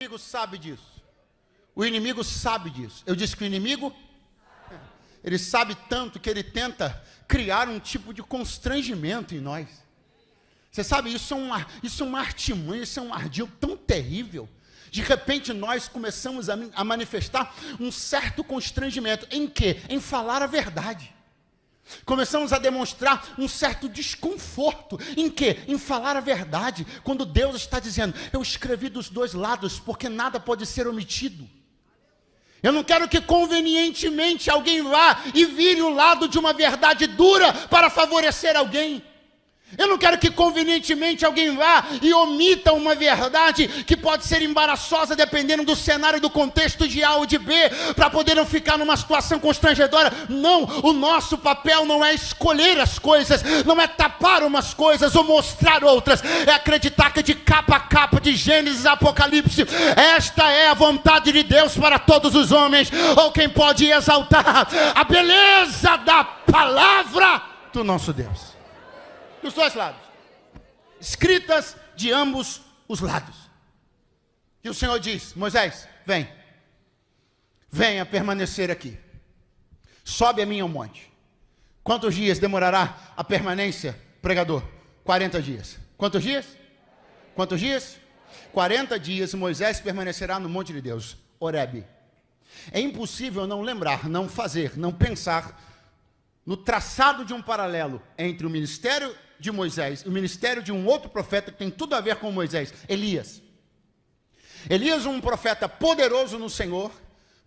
inimigo sabe disso. O inimigo sabe disso. Eu disse que o inimigo, ele sabe tanto que ele tenta criar um tipo de constrangimento em nós. Você sabe, isso é uma artimanha, isso é um ardil tão terrível. De repente nós começamos a manifestar um certo constrangimento. Em quê? Em falar a verdade. Começamos a demonstrar um certo desconforto. Em quê? Em falar a verdade. Quando Deus está dizendo, eu escrevi dos dois lados, porque nada pode ser omitido. Eu não quero que convenientemente alguém vá e vire o lado de uma verdade dura para favorecer alguém. Eu não quero que convenientemente alguém vá e omita uma verdade que pode ser embaraçosa dependendo do cenário, do contexto de A ou de B, para poder não ficar numa situação constrangedora. Não, o nosso papel não é escolher as coisas, não é tapar umas coisas ou mostrar outras, é acreditar que de capa a capa, de Gênesis a Apocalipse, esta é a vontade de Deus para todos os homens, ou quem pode exaltar a beleza da palavra do nosso Deus. Dos dois lados, escritas de ambos os lados. E o Senhor diz, Moisés, venha permanecer aqui, sobe a mim ao monte. Quantos dias demorará a permanência, pregador? 40 dias. Quantos dias? Quantos dias? 40 dias Moisés permanecerá no monte de Deus, Horebe. É impossível não lembrar, não fazer, não pensar no traçado de um paralelo entre o ministério de Moisés e o ministério de um outro profeta que tem tudo a ver com Moisés, Elias. Elias, um profeta poderoso no Senhor,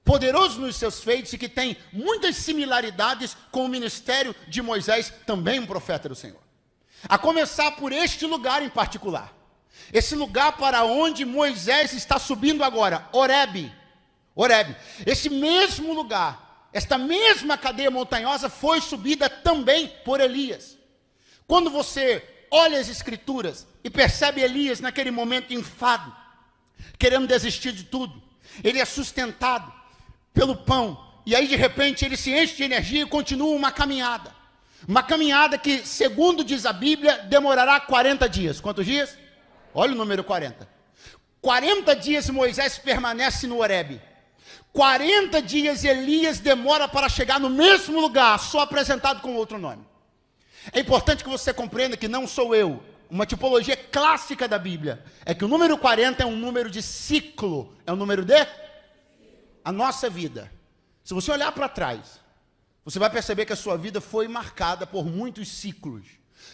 poderoso nos seus feitos e que tem muitas similaridades com o ministério de Moisés, também um profeta do Senhor. A começar por este lugar em particular. Esse lugar para onde Moisés está subindo agora, Horebe. Esse mesmo lugar, esta mesma cadeia montanhosa foi subida também por Elias. Quando você olha as escrituras e percebe Elias naquele momento enfado, querendo desistir de tudo, ele é sustentado pelo pão, e aí de repente ele se enche de energia e continua uma caminhada que, segundo diz a Bíblia, demorará 40 dias. Quantos dias? Olha o número 40. 40 dias Moisés permanece no Horebe. 40 dias Elias demora para chegar no mesmo lugar, só apresentado com outro nome. É importante que você compreenda que não sou eu. Uma tipologia clássica da Bíblia é que o número 40 é um número de ciclo, é um número de a nossa vida. Se você olhar para trás, você vai perceber que a sua vida foi marcada por muitos ciclos.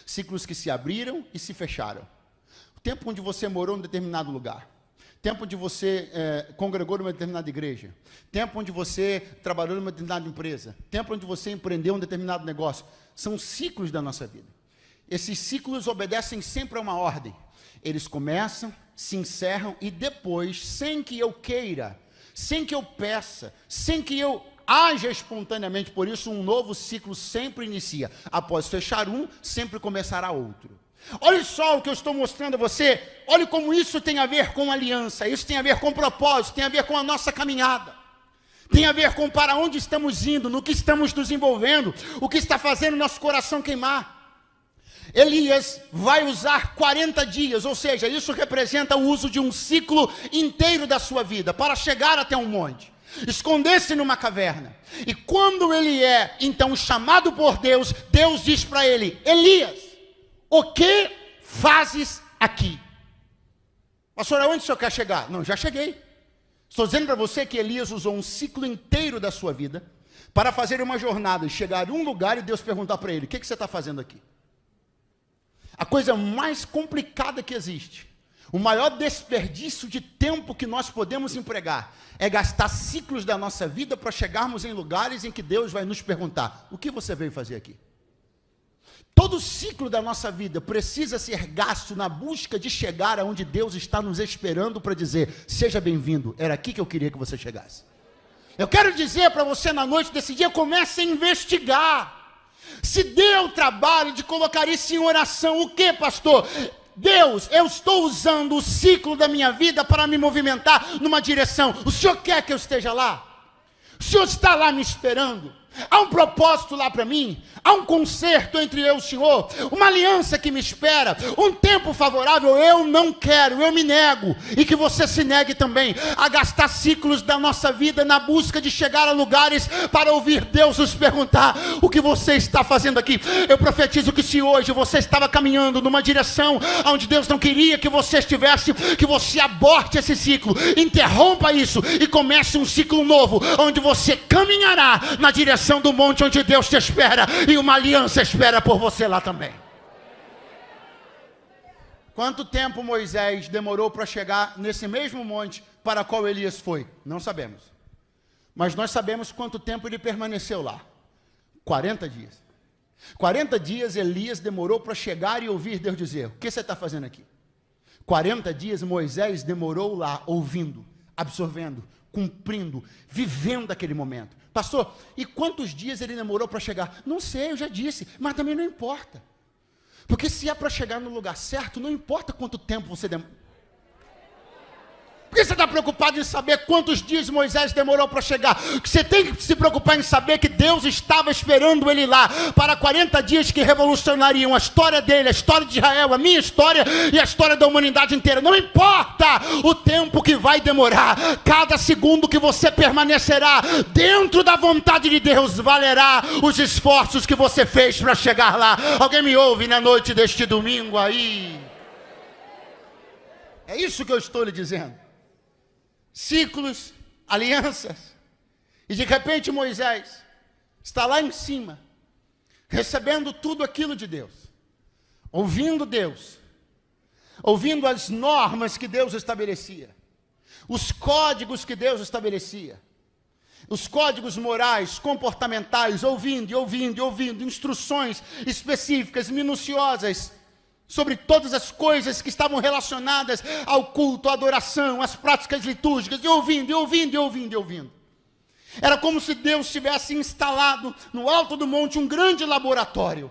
Ciclos que se abriram e se fecharam. O tempo onde você morou em determinado lugar. Tempo onde você congregou numa determinada igreja. Tempo onde você trabalhou numa determinada empresa. Tempo onde você empreendeu um determinado negócio. São ciclos da nossa vida. Esses ciclos obedecem sempre a uma ordem. Eles começam, se encerram e depois, sem que eu queira, sem que eu peça, sem que eu haja espontaneamente, por isso um novo ciclo sempre inicia. Após fechar um, sempre começará outro. Olha só o que eu estou mostrando a você. Olha como isso tem a ver com aliança. Isso tem a ver com propósito, tem a ver com a nossa caminhada. Tem a ver com para onde estamos indo, no que estamos nos envolvendo, o que está fazendo nosso coração queimar. Elias vai usar 40 dias, ou seja, isso representa o uso de um ciclo inteiro da sua vida, para chegar até um monte, esconder-se numa caverna. E quando ele é, então, chamado por Deus, Deus diz para ele, Elias, o que fazes aqui? Pastor, aonde o senhor quer chegar? Não, já cheguei. Estou dizendo para você que Elias usou um ciclo inteiro da sua vida para fazer uma jornada e chegar a um lugar e Deus perguntar para ele, o que você está fazendo aqui? A coisa mais complicada que existe, o maior desperdício de tempo que nós podemos empregar, é gastar ciclos da nossa vida para chegarmos em lugares em que Deus vai nos perguntar, o que você veio fazer aqui? Todo ciclo da nossa vida precisa ser gasto na busca de chegar aonde Deus está nos esperando para dizer, seja bem-vindo, era aqui que eu queria que você chegasse. Eu quero dizer para você na noite desse dia, comece a investigar. Se deu o trabalho de colocar isso em oração, o que, pastor? Deus, eu estou usando o ciclo da minha vida para me movimentar numa direção. O Senhor quer que eu esteja lá? O Senhor está lá me esperando? Há um propósito lá para mim, há um concerto entre eu e o Senhor, uma aliança que me espera, um tempo favorável. Eu não quero, eu me nego, e que você se negue também, a gastar ciclos da nossa vida na busca de chegar a lugares para ouvir Deus nos perguntar: o que você está fazendo aqui? Eu profetizo que se hoje você estava caminhando numa direção onde Deus não queria que você estivesse, que você aborte esse ciclo, interrompa isso e comece um ciclo novo, onde você caminhará na direção do monte onde Deus te espera, e uma aliança espera por você lá também. Quanto tempo Moisés demorou para chegar nesse mesmo monte para qual Elias foi? Não sabemos. Mas nós sabemos quanto tempo ele permaneceu lá. 40 dias. 40 dias Elias demorou para chegar e ouvir Deus dizer: o que você está fazendo aqui? 40 dias Moisés demorou lá, ouvindo, absorvendo, cumprindo, vivendo aquele momento. Pastor, e quantos dias ele demorou para chegar? Não sei, eu já disse, mas também não importa. Porque se é para chegar no lugar certo, não importa quanto tempo você demora. Por que você está preocupado em saber quantos dias Moisés demorou para chegar? Você tem que se preocupar em saber que Deus estava esperando ele lá para 40 dias que revolucionariam a história dele, a história de Israel, a minha história e a história da humanidade inteira. Não importa o tempo que vai demorar, cada segundo que você permanecerá dentro da vontade de Deus valerá os esforços que você fez para chegar lá. Alguém me ouve na noite deste domingo aí? É isso que eu estou lhe dizendo. Ciclos, alianças, e de repente Moisés está lá em cima, recebendo tudo aquilo de Deus, ouvindo Deus, ouvindo as normas que Deus estabelecia, os códigos que Deus estabelecia, os códigos morais, comportamentais, ouvindo, instruções específicas, minuciosas, sobre todas as coisas que estavam relacionadas ao culto, à adoração, às práticas litúrgicas, e ouvindo. Era como se Deus tivesse instalado no alto do monte um grande laboratório,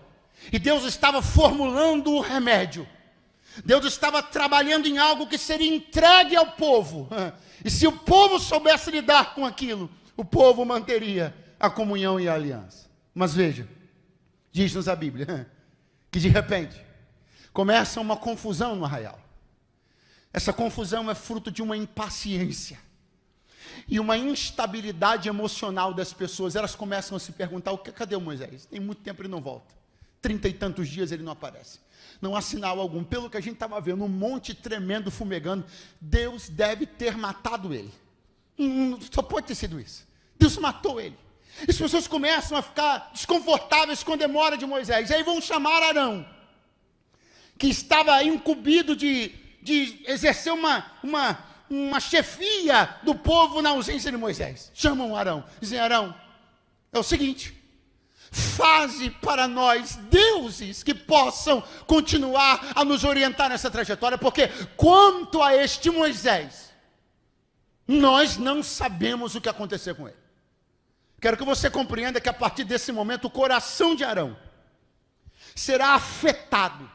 e Deus estava formulando o remédio. Deus estava trabalhando em algo que seria entregue ao povo, e se o povo soubesse lidar com aquilo, o povo manteria a comunhão e a aliança. Mas veja, diz-nos a Bíblia, que de repente começa uma confusão no arraial. Essa confusão é fruto de uma impaciência e uma instabilidade emocional das pessoas. Elas começam a se perguntar: cadê o Moisés? Tem muito tempo ele não volta. 30 e tantos dias ele não aparece. Não há sinal algum. Pelo que a gente estava vendo, um monte tremendo, fumegando. Deus deve ter matado ele. Só pode ter sido isso. Deus matou ele. As pessoas começam a ficar desconfortáveis com a demora de Moisés. E aí vão chamar Arão, que estava incumbido de exercer uma chefia do povo na ausência de Moisés. Chamam Arão, dizem: Arão, é o seguinte, faze para nós deuses que possam continuar a nos orientar nessa trajetória, porque quanto a este Moisés, nós não sabemos o que aconteceu com ele. Quero que você compreenda que a partir desse momento o coração de Arão será afetado.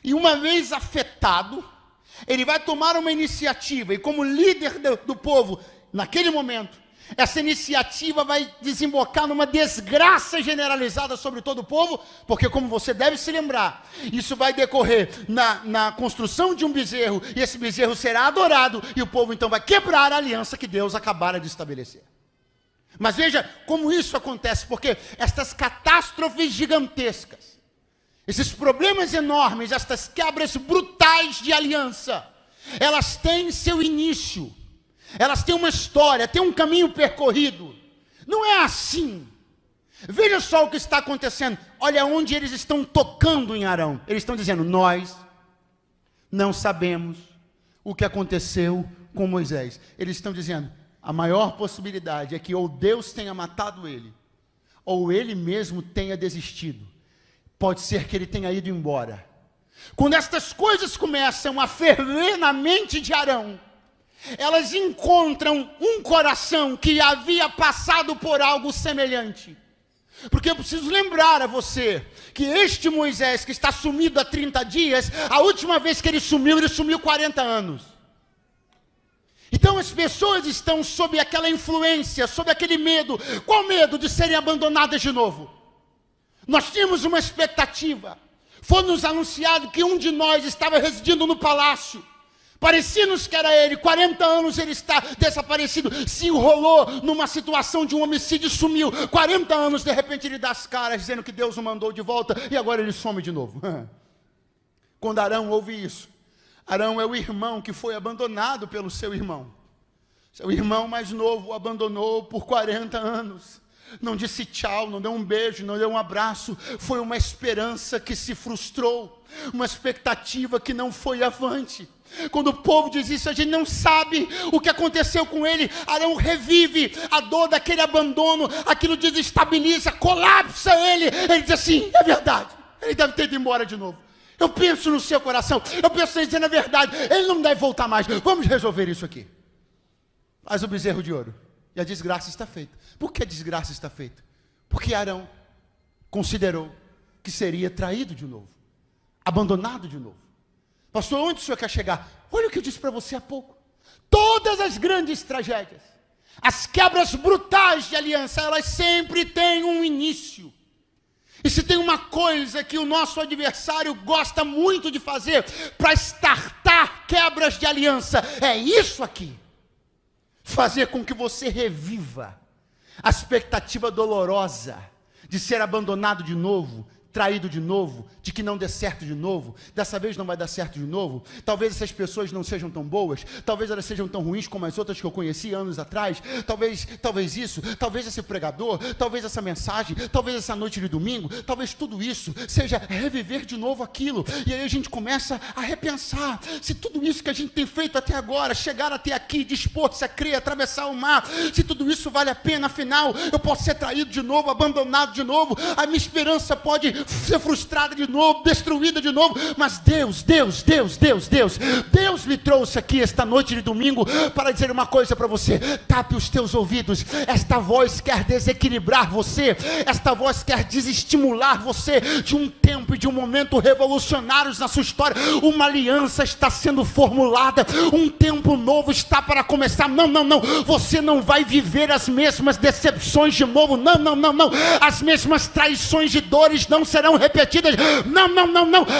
E uma vez afetado, ele vai tomar uma iniciativa, e como líder do povo, naquele momento, essa iniciativa vai desembocar numa desgraça generalizada sobre todo o povo, porque, como você deve se lembrar, isso vai decorrer na construção de um bezerro, e esse bezerro será adorado, e o povo então vai quebrar a aliança que Deus acabara de estabelecer. Mas veja como isso acontece, porque estas catástrofes gigantescas, esses problemas enormes, estas quebras brutais de aliança, elas têm seu início, elas têm uma história, têm um caminho percorrido. Não é assim. Veja só o que está acontecendo. Olha onde eles estão tocando em Arão. Eles estão dizendo: nós não sabemos o que aconteceu com Moisés. Eles estão dizendo: a maior possibilidade é que ou Deus tenha matado ele, ou ele mesmo tenha desistido. Pode ser que ele tenha ido embora. Quando estas coisas começam a ferver na mente de Arão, elas encontram um coração que havia passado por algo semelhante. Porque eu preciso lembrar a você que este Moisés que está sumido há 30 dias, a última vez que ele sumiu 40 anos. Então Então as pessoas estão sob aquela influência, sob aquele medo. Qual medo? De serem abandonadas de novo. Nós tínhamos uma expectativa. Foi nos anunciado que um de nós estava residindo no palácio. Parecia-nos que era ele. 40 anos ele está desaparecido. Se enrolou numa situação de um homicídio e sumiu. 40 anos, de repente ele dá as caras, dizendo que Deus o mandou de volta. E agora ele some de novo. Quando Arão ouve isso, Arão é o irmão que foi abandonado pelo seu irmão. Seu irmão mais novo o abandonou por 40 anos. Não disse tchau, não deu um beijo, não deu um abraço. Foi uma esperança que se frustrou. Uma expectativa que não foi avante. Quando o povo diz isso, a gente não sabe o que aconteceu com ele. Arão revive a dor daquele abandono. Aquilo desestabiliza, colapsa ele. Ele diz assim, é verdade, ele deve ter ido embora de novo. Eu penso no seu coração, eu penso em dizer a verdade, ele não deve voltar mais, vamos resolver isso aqui. Faz o bezerro de ouro, e a desgraça está feita. Por que a desgraça está feita? Porque Arão considerou que seria traído de novo, abandonado de novo. Pastor, onde o senhor quer chegar? Olha o que eu disse para você há pouco. Todas as grandes tragédias, as quebras brutais de aliança, elas sempre têm um início. E se tem uma coisa que o nosso adversário gosta muito de fazer para estartar quebras de aliança, é isso aqui. Fazer com que você reviva a expectativa dolorosa de ser abandonado de novo, traído de novo, de que não dê certo de novo, dessa vez não vai dar certo de novo. Talvez essas pessoas não sejam tão boas, talvez elas sejam tão ruins como as outras que eu conheci anos atrás, talvez isso, talvez esse pregador, talvez essa mensagem, talvez essa noite de domingo, talvez tudo isso seja reviver de novo aquilo. E aí a gente começa a repensar, se tudo isso que a gente tem feito até agora, chegar até aqui, dispor-se a crer, atravessar o mar, se tudo isso vale a pena, afinal, eu posso ser traído de novo, abandonado de novo, a minha esperança pode ser frustrada de novo, destruída de novo, mas Deus me trouxe aqui esta noite de domingo para dizer uma coisa para você. Tape os teus ouvidos. Esta voz quer desequilibrar você, esta voz quer desestimular você de um tempo e de um momento revolucionários na sua história. Uma aliança está sendo formulada, um tempo novo está para começar. Não, você não vai viver as mesmas decepções de novo. Não, as mesmas traições e dores não serão repetidas. Não.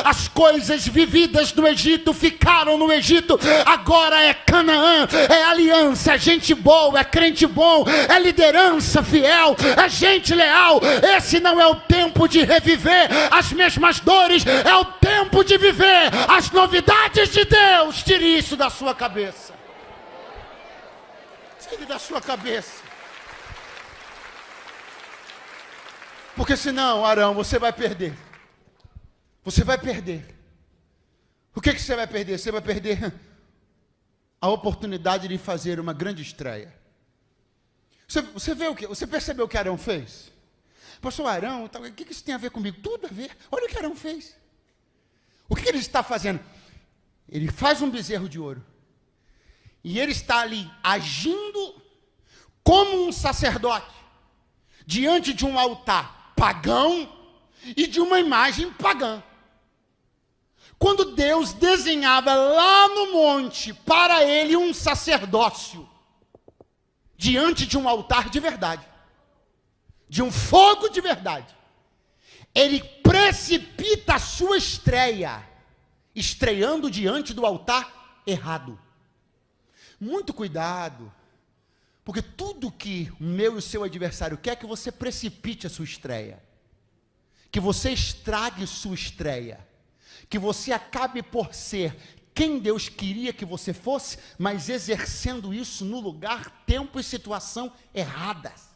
As coisas vividas no Egito ficaram no Egito. Agora é Canaã, é aliança, é gente boa, é crente bom, é liderança fiel, é gente leal. Esse não é o tempo de reviver as mesmas dores, é o tempo de viver as novidades de Deus. Tire isso da sua cabeça. Tire da sua cabeça. Porque senão, Arão, você vai perder. Você vai perder. O que você vai perder? Você vai perder a oportunidade de fazer uma grande estreia. Você vê o que? Você percebeu o que Arão fez? Pastor Arão, o que isso tem a ver comigo? Tudo a ver. Olha o que Arão fez. O que ele está fazendo? Ele faz um bezerro de ouro. E ele está ali agindo como um sacerdote diante de um altar pagão e de uma imagem pagã. Quando Deus desenhava lá no monte para ele um sacerdócio, diante de um altar de verdade, de um fogo de verdade, ele precipita a sua estreia, estreando diante do altar errado. Muito cuidado, porque tudo que o meu e o seu adversário quer é que você precipite a sua estreia, que você estrague sua estreia, que você acabe por ser quem Deus queria que você fosse, mas exercendo isso no lugar, tempo e situação erradas.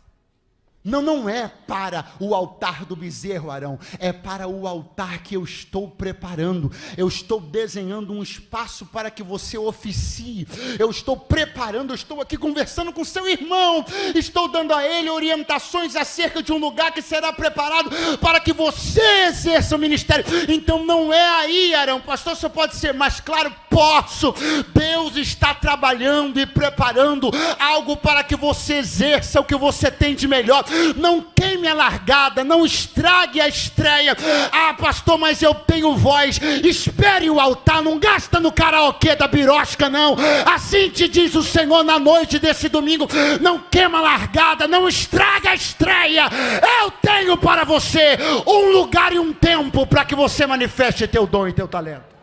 Não é para o altar do bezerro, Arão, é para o altar que eu estou preparando. Eu estou desenhando um espaço para que você oficie. Eu estou preparando, eu estou aqui conversando com seu irmão, estou dando a ele orientações acerca de um lugar que será preparado para que você exerça o ministério. Então não é aí, Arão, pastor, só pode ser mais claro, posso. Deus está trabalhando e preparando algo para que você exerça o que você tem de melhor. Não queime a largada, não estrague a estreia. Ah, pastor, mas eu tenho voz. Espere o altar, não gasta no karaokê da birosca, não. Assim te diz o Senhor na noite desse domingo. Não queima a largada, não estraga a estreia. Eu tenho para você um lugar e um tempo para que você manifeste teu dom e teu talento.